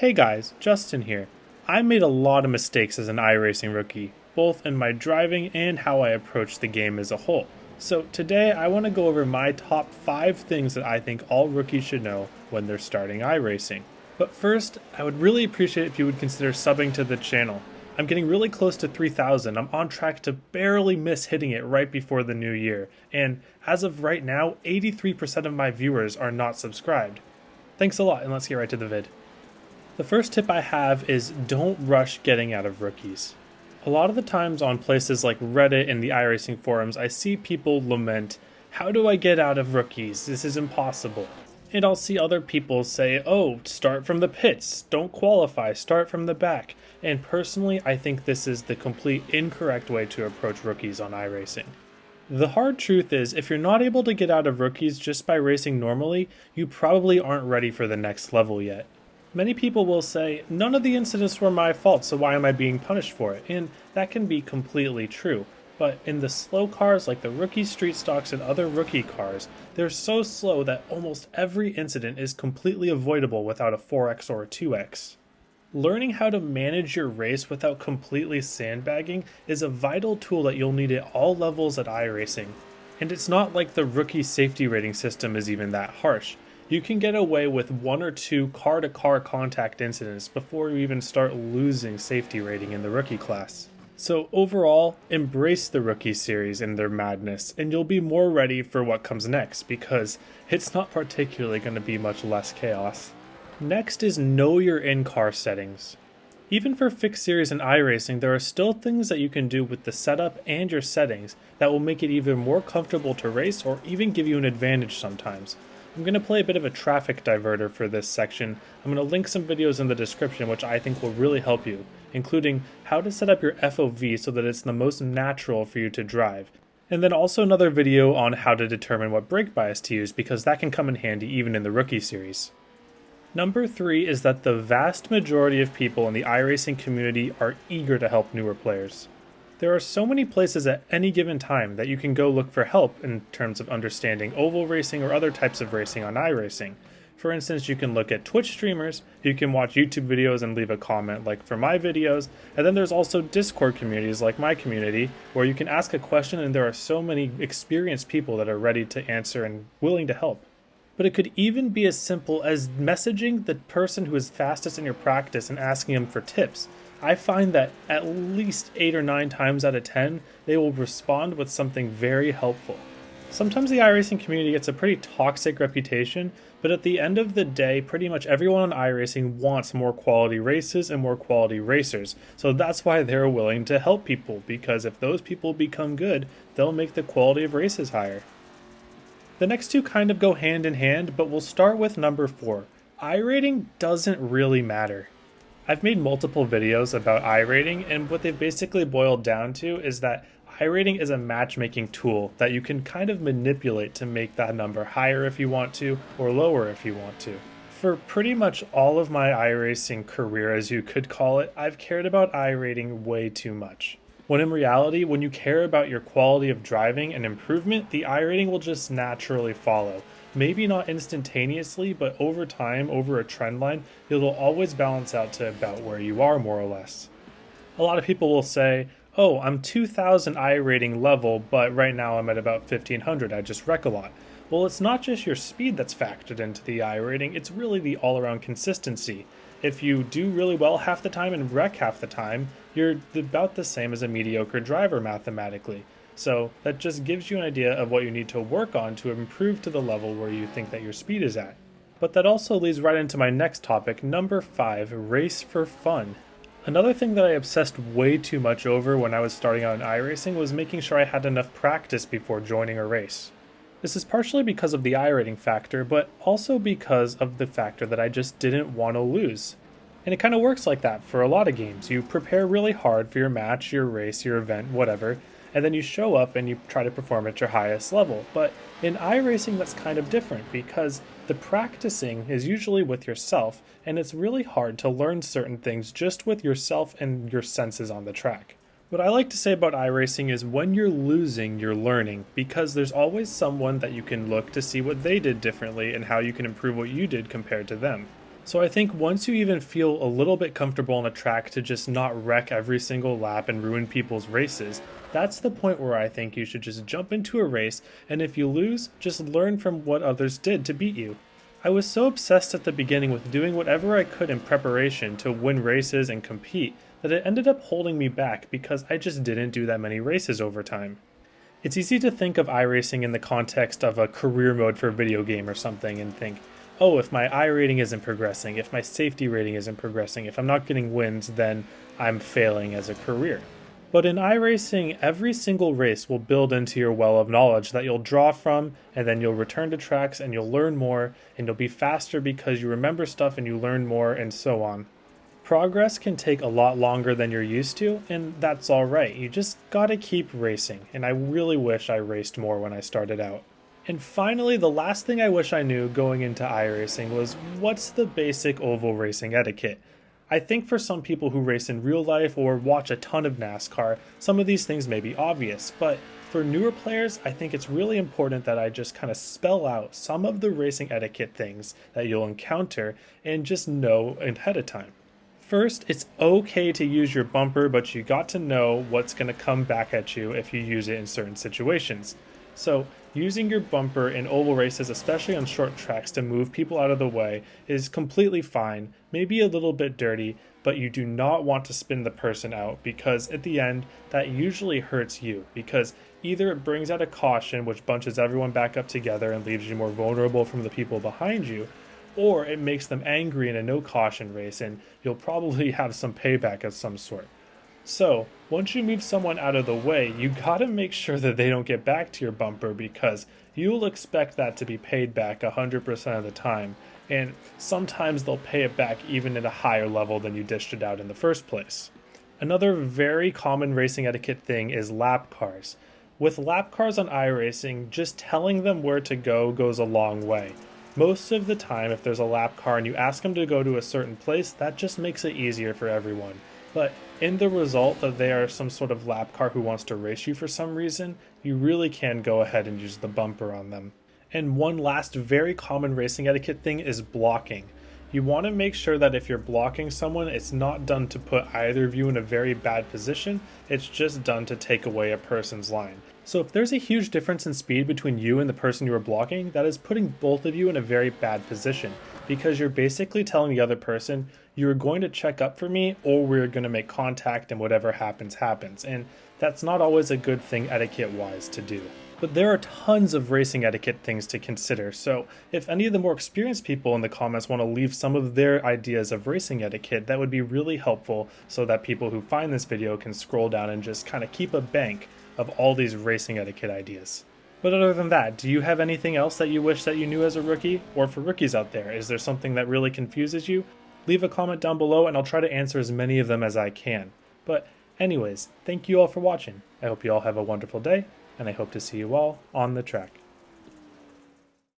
Hey guys, Justin here. I made a lot of mistakes as an iRacing rookie, both in my driving and how I approach the game as a whole. So today I want to go over my top 5 things that I think all rookies should know when they're starting iRacing. But first, I would really appreciate if you would consider subbing to the channel. I'm getting really close to 3,000. I'm on track to barely miss hitting it right before the new year. And as of right now, 83% of my viewers are not subscribed. Thanks a lot, and let's get right to the vid. The first tip I have is don't rush getting out of rookies. A lot of the times on places like Reddit and the iRacing forums, I see people lament, how do I get out of rookies? This is impossible. And I'll see other people say, oh, start from the pits, don't qualify, start from the back. And personally, I think this is the complete incorrect way to approach rookies on iRacing. The hard truth is, if you're not able to get out of rookies just by racing normally, you probably aren't ready for the next level yet. Many people will say, none of the incidents were my fault, so why am I being punished for it? And that can be completely true. But in the slow cars like the rookie street stocks and other rookie cars, they're so slow that almost every incident is completely avoidable without a 4x or a 2x. Learning how to manage your race without completely sandbagging is a vital tool that you'll need at all levels at iRacing. And it's not like the rookie safety rating system is even that harsh. You can get away with 1 or 2 car-to-car contact incidents before you even start losing safety rating in the rookie class. So overall, embrace the rookie series and their madness, and you'll be more ready for what comes next, because it's not particularly going to be much less chaos. Next is know your in-car settings. Even for fixed series and iRacing, there are still things that you can do with the setup and your settings that will make it either more comfortable to race or even give you an advantage sometimes. I'm going to play a bit of a traffic diverter for this section. I'm going to link some videos in the description which I think will really help you, including how to set up your FOV so that it's the most natural for you to drive. And then also another video on how to determine what brake bias to use, because that can come in handy even in the rookie series. Number 3 is that the vast majority of people in the iRacing community are eager to help newer players. There are so many places at any given time that you can go look for help in terms of understanding oval racing or other types of racing on iRacing. For instance, you can look at Twitch streamers, you can watch YouTube videos and leave a comment like for my videos, and then there's also Discord communities like my community where you can ask a question and there are so many experienced people that are ready to answer and willing to help. But it could even be as simple as messaging the person who is fastest in your practice and asking them for tips. I find that at least 8 or 9 times out of 10, they will respond with something very helpful. Sometimes the iRacing community gets a pretty toxic reputation, but at the end of the day, pretty much everyone on iRacing wants more quality races and more quality racers. So that's why they're willing to help people, because if those people become good, they'll make the quality of races higher. The next two kind of go hand in hand, but we'll start with number 4. iRating doesn't really matter. I've made multiple videos about iRating, and what they've basically boiled down to is that iRating is a matchmaking tool that you can kind of manipulate to make that number higher if you want to, or lower if you want to. For pretty much all of my iRacing career, as you could call it, I've cared about iRating way too much. When in reality, when you care about your quality of driving and improvement, the iRating will just naturally follow. Maybe not instantaneously, but over time, over a trend line, it'll always balance out to about where you are, more or less. A lot of people will say, oh, I'm 2000 iRating level, but right now I'm at about 1500, I just wreck a lot. Well, it's not just your speed that's factored into the iRating, it's really the all-around consistency. If you do really well half the time and wreck half the time, you're about the same as a mediocre driver mathematically. So that just gives you an idea of what you need to work on to improve to the level where you think that your speed is at. But that also leads right into my next topic, number 5, race for fun. Another thing that I obsessed way too much over when I was starting out in iRacing was making sure I had enough practice before joining a race. This is partially because of the iRating factor, but also because of the factor that I just didn't want to lose. And it kind of works like that for a lot of games. You prepare really hard for your match, your race, your event, whatever, and then you show up and you try to perform at your highest level. But in iRacing that's kind of different, because the practicing is usually with yourself, and it's really hard to learn certain things just with yourself and your senses on the track. What I like to say about iRacing is when you're losing, you're learning, because there's always someone that you can look to see what they did differently and how you can improve what you did compared to them. So I think once you even feel a little bit comfortable on a track to just not wreck every single lap and ruin people's races, that's the point where I think you should just jump into a race, and if you lose, just learn from what others did to beat you. I was so obsessed at the beginning with doing whatever I could in preparation to win races and compete that it ended up holding me back because I just didn't do that many races over time. It's easy to think of iRacing in the context of a career mode for a video game or something and think, oh, if my I rating isn't progressing, if my safety rating isn't progressing, if I'm not getting wins, then I'm failing as a career. But in iRacing, every single race will build into your well of knowledge that you'll draw from, and then you'll return to tracks and you'll learn more, and you'll be faster because you remember stuff and you learn more, and so on. Progress can take a lot longer than you're used to, and that's alright. You just gotta keep racing, and I really wish I raced more when I started out. And finally, the last thing I wish I knew going into iRacing was what's the basic oval racing etiquette? I think for some people who race in real life or watch a ton of NASCAR, some of these things may be obvious, but for newer players, I think it's really important that I just kind of spell out some of the racing etiquette things that you'll encounter and just know ahead of time. First, it's okay to use your bumper, but you got to know what's going to come back at you if you use it in certain situations. So, using your bumper in oval races, especially on short tracks to move people out of the way, is completely fine, maybe a little bit dirty, but you do not want to spin the person out because at the end, that usually hurts you because either it brings out a caution which bunches everyone back up together and leaves you more vulnerable from the people behind you, or it makes them angry in a no caution race and you'll probably have some payback of some sort. So, once you move someone out of the way, you gotta make sure that they don't get back to your bumper because you'll expect that to be paid back 100% of the time, and sometimes they'll pay it back even at a higher level than you dished it out in the first place. Another very common racing etiquette thing is lap cars. With lap cars on iRacing, just telling them where to go goes a long way. Most of the time, if there's a lap car and you ask them to go to a certain place, that just makes it easier for everyone. But in the result that they are some sort of lap car who wants to race you for some reason, you really can go ahead and use the bumper on them. And one last very common racing etiquette thing is blocking. You want to make sure that if you're blocking someone, it's not done to put either of you in a very bad position, it's just done to take away a person's line. So if there's a huge difference in speed between you and the person you are blocking, that is putting both of you in a very bad position, because you're basically telling the other person, you're going to check up for me or we're going to make contact and whatever happens, happens. And that's not always a good thing etiquette-wise to do. But there are tons of racing etiquette things to consider, so if any of the more experienced people in the comments want to leave some of their ideas of racing etiquette, that would be really helpful so that people who find this video can scroll down and just kind of keep a bank of all these racing etiquette ideas. But other than that, do you have anything else that you wish that you knew as a rookie? Or for rookies out there, is there something that really confuses you? Leave a comment down below and I'll try to answer as many of them as I can. But anyways, thank you all for watching. I hope you all have a wonderful day, and I hope to see you all on the track.